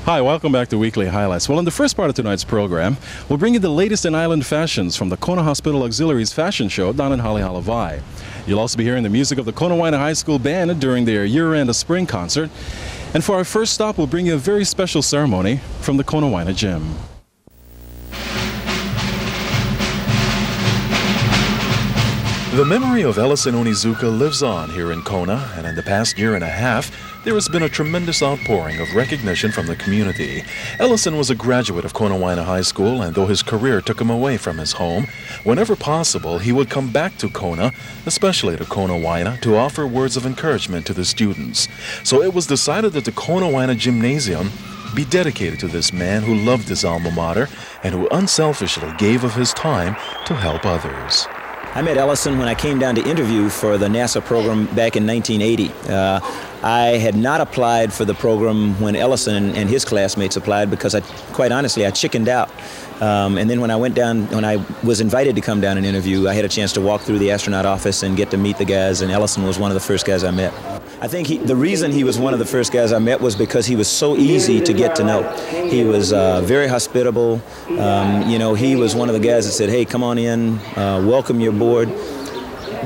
Hi, welcome back to Weekly Highlights. Well, in the first part of tonight's program, we'll bring you the latest in island fashions from the Kona Hospital Auxiliaries Fashion Show down in Halehalawai. You'll also be hearing the music of the Konawaina High School Band during their year-end spring concert. And for our first stop, we'll bring you a very special ceremony from the Konawaina Gym. The memory of Ellison Onizuka lives on here in Kona, and in the past year and a half, there has been a tremendous outpouring of recognition from the community. Ellison was a graduate of Konawaina High School, and though his career took him away from his home, whenever possible, he would come back to Kona, especially to Konawaina, to offer words of encouragement to the students. So it was decided that the Konawaina Gymnasium be dedicated to this man who loved his alma mater and who unselfishly gave of his time to help others. I met Ellison when I came down to interview for the NASA program back in 1980. I had not applied for the program when Ellison and his classmates applied because quite honestly, I chickened out. And then when I was invited to come down and interview, I had a chance to walk through the astronaut office and get to meet the guys, and Ellison was one of the first guys I met. I think the reason he was one of the first guys I met was because he was so easy to get to know. He was very hospitable. He was one of the guys that said, hey, come on in, welcome your board.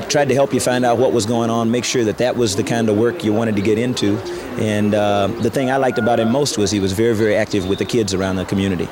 Tried to help you find out what was going on, make sure that was the kind of work you wanted to get into. And the thing I liked about him most was he was very, very active with the kids around the community.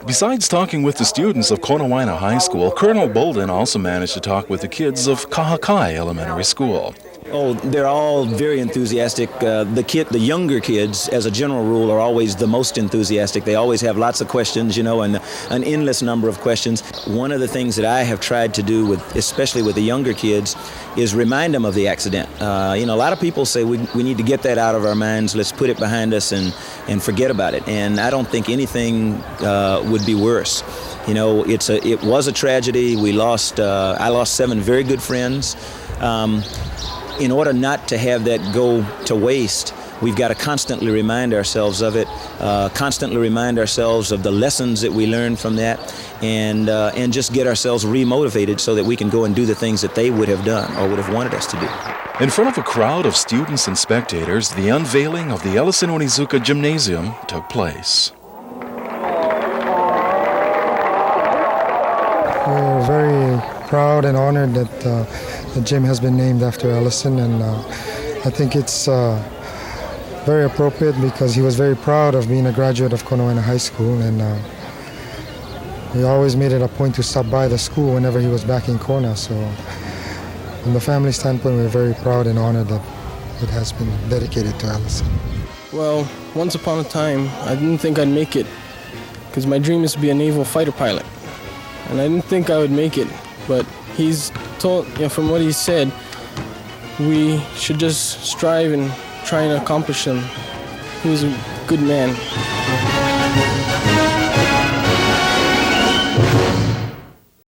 Besides talking with the students of Konawaina High School, Colonel Bolden also managed to talk with the kids of Kahakai Elementary School. Oh, they're all very enthusiastic. The younger kids, as a general rule, are always the most enthusiastic. They always have lots of questions, and an endless number of questions. One of the things that I have tried to do, especially with the younger kids, is remind them of the accident. A lot of people say we need to get that out of our minds. Let's put it behind us and forget about it. And I don't think anything would be worse. It was a tragedy. I lost 7 very good friends. In order not to have that go to waste, we've got to constantly remind ourselves of it, constantly remind ourselves of the lessons that we learned from that, and just get ourselves remotivated so that we can go and do the things that they would have done or would have wanted us to do. In front of a crowd of students and spectators, the unveiling of the Ellison Onizuka Gymnasium took place. We're very proud and honored that the gym has been named after Ellison, and I think it's very appropriate because he was very proud of being a graduate of Konawaina High School, and we always made it a point to stop by the school whenever he was back in Kona. So from the family standpoint, we're very proud and honored that it has been dedicated to Ellison. Well, once upon a time, I didn't think I'd make it because my dream is to be a naval fighter pilot. And I didn't think I would make it, but he's told, from what he said, we should just strive and try and accomplish them. He was a good man.